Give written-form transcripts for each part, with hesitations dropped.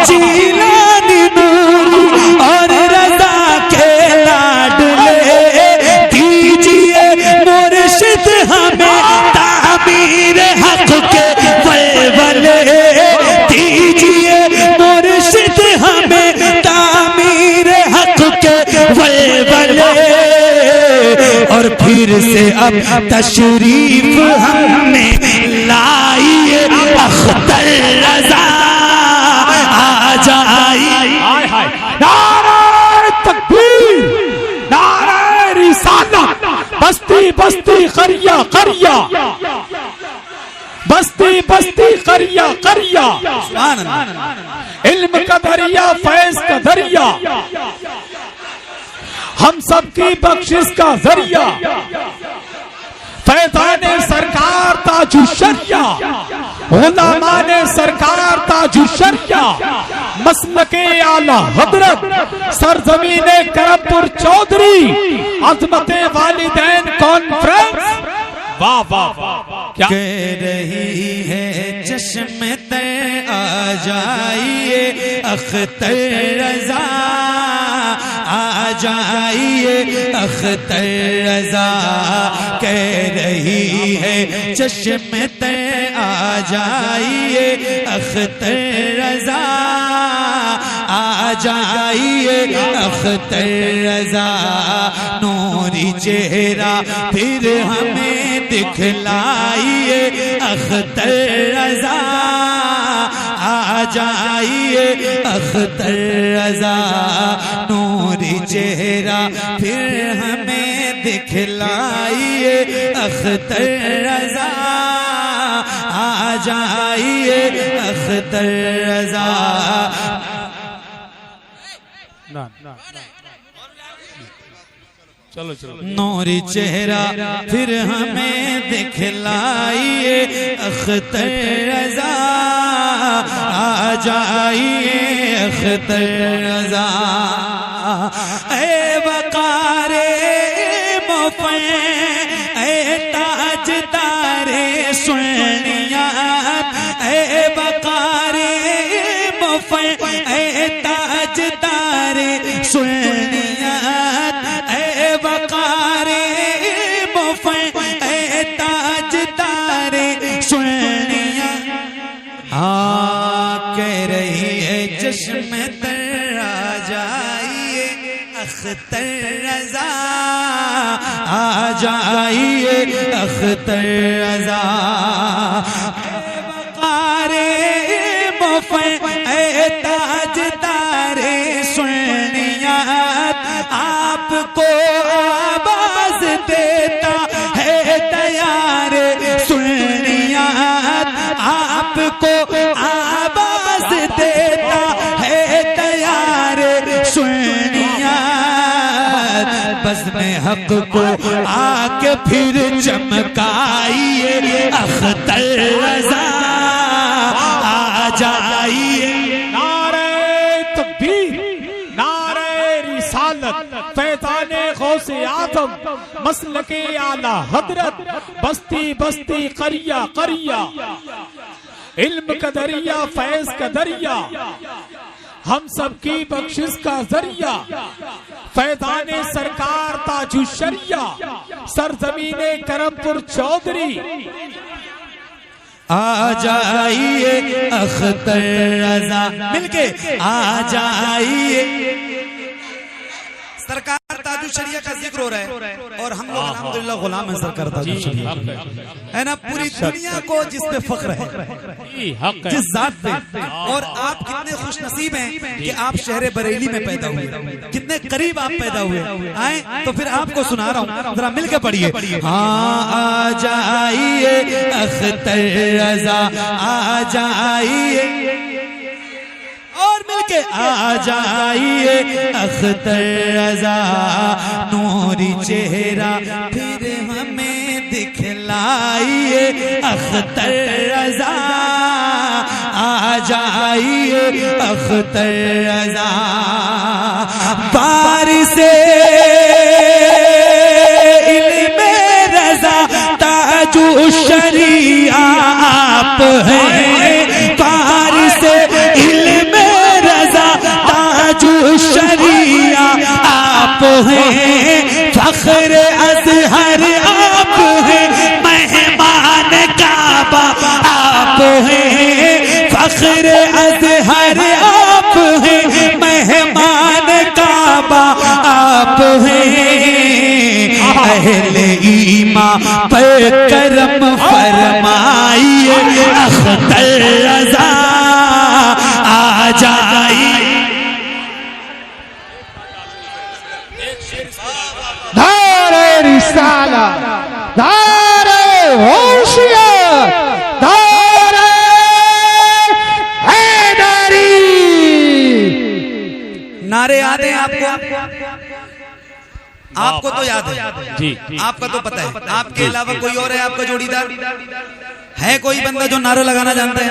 جیلانی نوری اور رضا کے لاڈلے دیجئے مرشد ہمیں تعمیر حق کے ولولے دیجئے مرشد ہمیں تعمیر حق کے ولولے اور پھر سے اب تشریف ہمیں لائیے اختر رضا آ جائیے نعرہ تکبیر نعرہ رسالت بستی بستی قریہ قریہ بستی بستی قریہ قریہ علم کا دریا فیض کا دریا ہم سب کی بخشش کا ذریعہ فیضان سرکار تاج الشریعہ علماء سرکار تاج الشریعہ مسلک اعلی حضرت سرزمین کرم پور چودھری عظمت والدین کانفرنس واہ واہ واہ کہہ رہی ہے چشم تر آ جائیے اختر رضا آ جائیے اختر رضا کہہ رہی ہے چشم تر آ جائیے اختر رضا آ جائیے اختر رضا نوری چہرہ پھر ہمیں دکھلائیے اختر رضا آ جائیے اختر رضا نوری چہرہ پھر ہمیں دکھلائیے اختر رضا آ جائیے اختر رضا چلو چلو نوری چہرہ پھر ہمیں دکھلائیے اختر رضا آ جائیے اختر رضا اے وقار مفع اے تاجدار سنیات اے وقار مفع اے تاجدار سنیات اے وقار مفع اے تاجدار سنیات کہہ رہی ہے چشم تر آ جائیے اختر رضا آ جائیے اختر رضا وقار مفع اے تاجدار سنیات آپ کو آواز دیتا ہے تیار سنیات آپ کو آواز دیتا ہے تیار سنیات بزم حق کو آ کے پھر چمکائیے اختر رضا آ جائیے نعرہ تکبیر نعرہ رسالت فیضان غوث اعظم مسلک اعلی حضرت بستی بستی قریہ قریہ علم کا دریا فیض کا دریا ہم سب کی بخشش کا ذریعہ فیضان سرکار تاج الشریعہ سرزمین کرم پور چودھری آ جائیے اختر رضا مل کے آ جائیے سرکار تاج الشریعہ کا ذکر ہو رہا ہے اور ہم لوگ الحمدللہ غلام ہیں سرکار تاج الشریعہ ہے نا پوری دنیا کو جس پہ فخر ہے جس ذات پہ اور آپ کتنے خوش نصیب ہیں کہ آپ شہر بریلی میں پیدا ہوئے کتنے قریب آپ پیدا ہوئے آئیں تو پھر آپ کو سنا رہا ہوں ذرا مل کے پڑھیے ہاں آ جائیے اختر رضا آ جائیے اور مل کے آ جائیے اختر رضا نوری چہرہ پھر ہمیں دکھلائیے اختر رضا آ جائیے اختر رضا بارش علم رضا تاج الشریعہ آپ ہیں بارش علم آپ ہیں فخر ازہر آپ ہیں مہمان کعبہ آپ ہیں فخر ازہر آپ ہیں مہمان کعبہ آپ ہیں اہل ایمان پر کرم فرمائیے اختر رضا آ جائیے نعرہ رسالت نعرہ ہوشیت نعرہ حیدری نعرے یاد ہیں آپ کو تو یاد ہے جی آپ کا تو پتہ ہے آپ کے علاوہ کوئی اور ہے آپ کا جوڑی دار ہے کوئی بندہ جو نعرہ لگانا جانتا ہے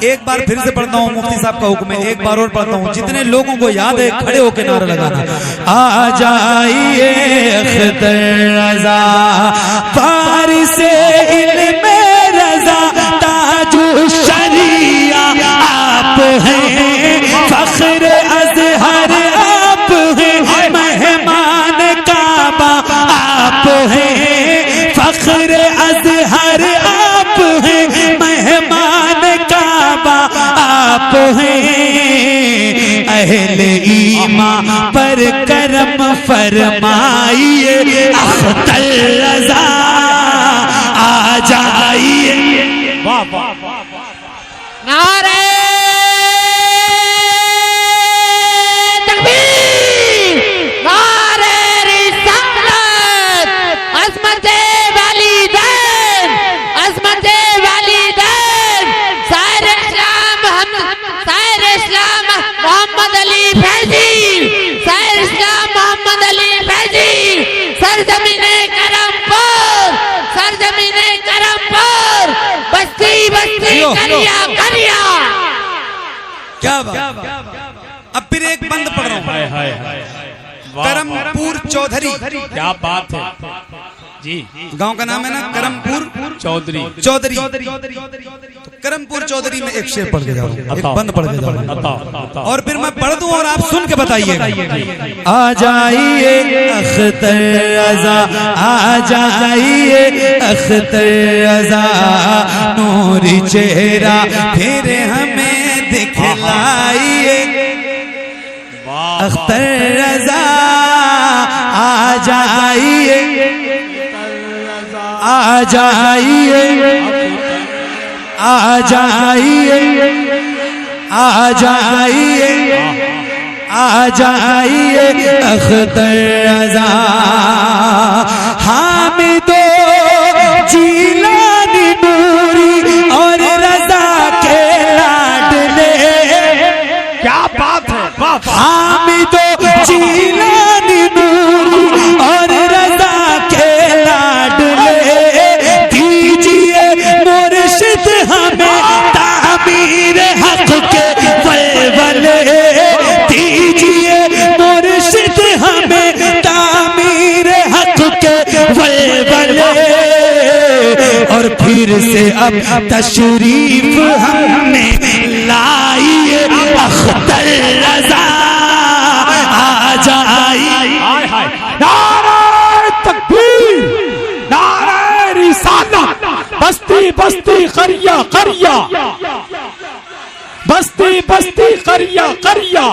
ایک بار پھر سے پڑھتا ہوں مفتی صاحب کا حکم ہے ایک بار اور پڑھتا ہوں جتنے لوگوں کو یاد ہے کھڑے ہو کے نعرہ لگانا آ جائیے اختر رضا فارس علم رضا تاج الشریعہ آپ ہیں فخر ازہر آپ ہیں مہمان کعبہ آپ ہیں فخر ازہر آپ ہیں مہمان کعبہ آپ ہیں اہل ایمان پر کرم فرمائیے اختر رضا آ جائیے نعرہ تکبیر نعرہ رسالت عظمت والدین عظمت والدین سائر اسلام محمد علی فیضی سائر اسلام محمد علی فیضی سرزمین کرم پور بستی کریا کیا بات اب پھر ایک بند پڑھ رہا ہوں کرم پور چودھری کیا بات ہے جی گاؤں کا نام ہے نا کرم پور چودھری کرم پور چودھری میں ایک شعر پڑھ کے جاؤں ایک بند پڑھ کے جاؤں اور پھر میں پڑھ دوں اور آپ سن کے بتائیے آ جائیے اختر رضا آ جائیے اختر رضا نوری چہرہ پھر ہمیں دکھلائیے اختر رضا آ جائیے آ جائیے آ جائیے آ جائیے آ جائیے اختر رضا حامد جیلانی نوری اور رضا کے لاڈلے کیا بات ہے حامد جیلانی نوری اور رضا کے لاڈلے دیجئے مرشد ہمیں تعمیر حق کے ولولے دیجئے مرشد ہمیں تعمیر حق کے ولولے اور پھر سے اب تشریف ہم نے لائیے اختر رضا آ جائیے نعرہ تکبیر نعرہ رسالت بستی بستی قریہ قریہ بستی بستی قریہ قریہ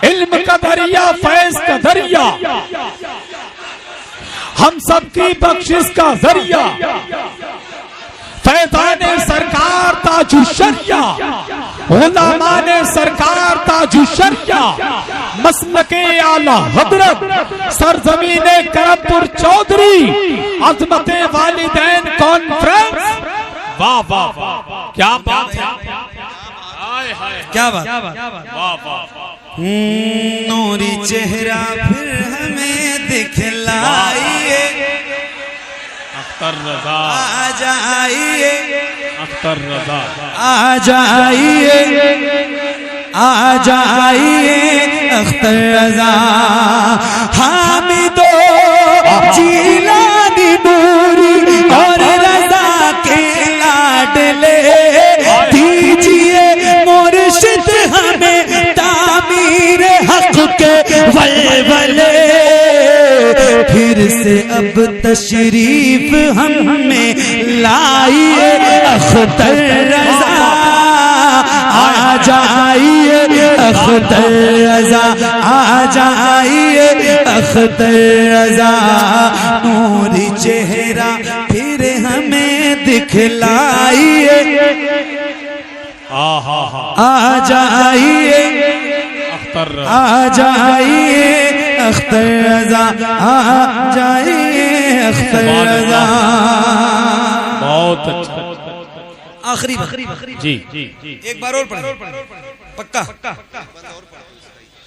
علم کا دریا فیض کا دریا ہم سب کی بخشش کا ذریعہ فیضان سرکار تاج الشریعہ علماء سرکار تاج الشریعہ مسلک اعلی حضرت سرزمین کرم پور چودھری عظمت والدین کانفرنس واہ واہ واہ کیا بات ہے کیا بات نوری چہرہ پھر ہمیں دکھلائیے اختر رضا آ جائیے اختر رضا آ جائیے آ جائیے اختر رضا حامد جیلانی نوری اور رضا کے لاڈلے دیجئے مرشد ہمیں تعمیر حق کے ولولے پھر سے اب تشریف ہم میں لائیے اختر رضا آ جائیے اختر رضا آ جائیے اختر رضا نوری چہرہ پھر ہمیں دکھلائیے آ جائیے آ جائیے اختر رضا آ جائیے اختر رضا بہت اچھا آخری جی ایک بار اور پڑھیں پکا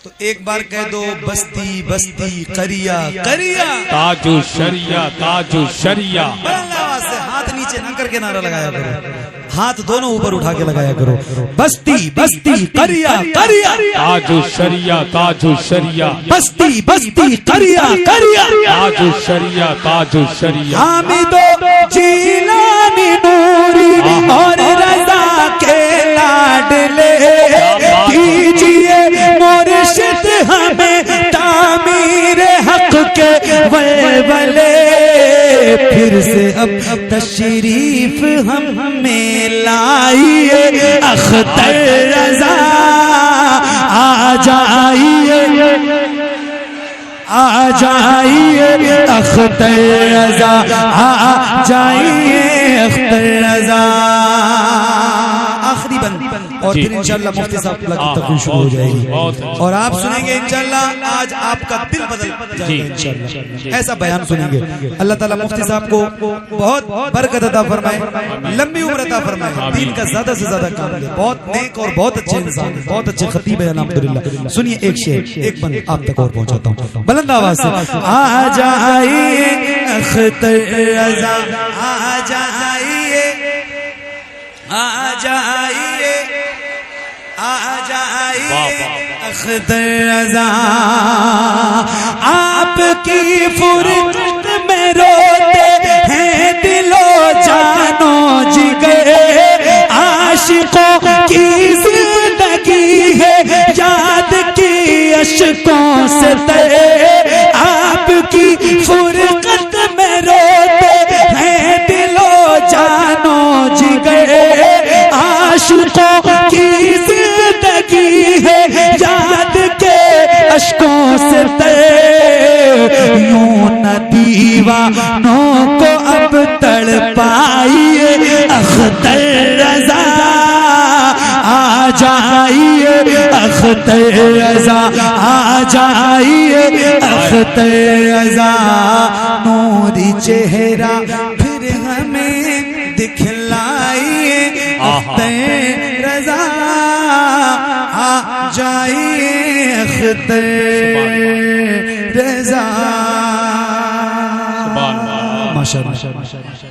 تو ایک بار کہہ دو بستی بستی قریہ قریہ تاج الشریعہ تاج الشریعہ آواز سے ہاتھ نیچے نہ کر کے نعرہ لگایا کرو ہاتھ دونوں اوپر اٹھا کے لگایا کرو بستی بستی قریہ قریہ تاج الشریعہ تاج الشریعہ بستی بستی قریہ قریہ تاج الشریعہ تاج الشریعہ حامد و جیلانی نوری اور رضا کے لاڈلے کیجئے مرشد ہمیں تعمیر حق کے ولولے پھر سے اب تشریف ہم میں لائیے اختر رضا آ جائیے آ جائیے اختر رضا آ جائیے اختر رضا آخری بند اور پھر انشاءاللہ مفتی صاحب کی تقریر شروع ہو جائے گی اور آپ سنیں گے انشاءاللہ آج آپ کا دل بدل جائے گا انشاءاللہ ایسا بیان سنیں گے اللہ تعالیٰ مفتی صاحب کو بہت برکت عطا فرمائے لمبی عمر عطا فرمائے دین کا زیادہ سے زیادہ کام لے بہت نیک اور بہت اچھے انسان ہیں بہت اچھے خطیب ہیں الحمدللہ سنیے ایک شعر ایک بند آپ تک اور پہنچاتا ہوں بلند آواز سے آ جائیے اختر رضا آ جائیے آ جائیے آ جائیے اختر رضا آپ کی فرقت میں روتے ہیں دل و جانو جگر عاشقوں کی زندگی ہے یاد کی اشکوں سے ترے آپ کی فرقت میں روتے ہیں دل و جانو جگر عاشقوں کی زندگی ہے یاد کے اشکوں سے ترے یوں نہ دیوانوں کو اب تڑپائیے اختر رضا آ جائیے اختر رضا آ جائیے اختر رضا نوری چہرہ پھر ہمیں دکھلائیے اختر رضا آ جائیے اختر رضا ماشاءاللہ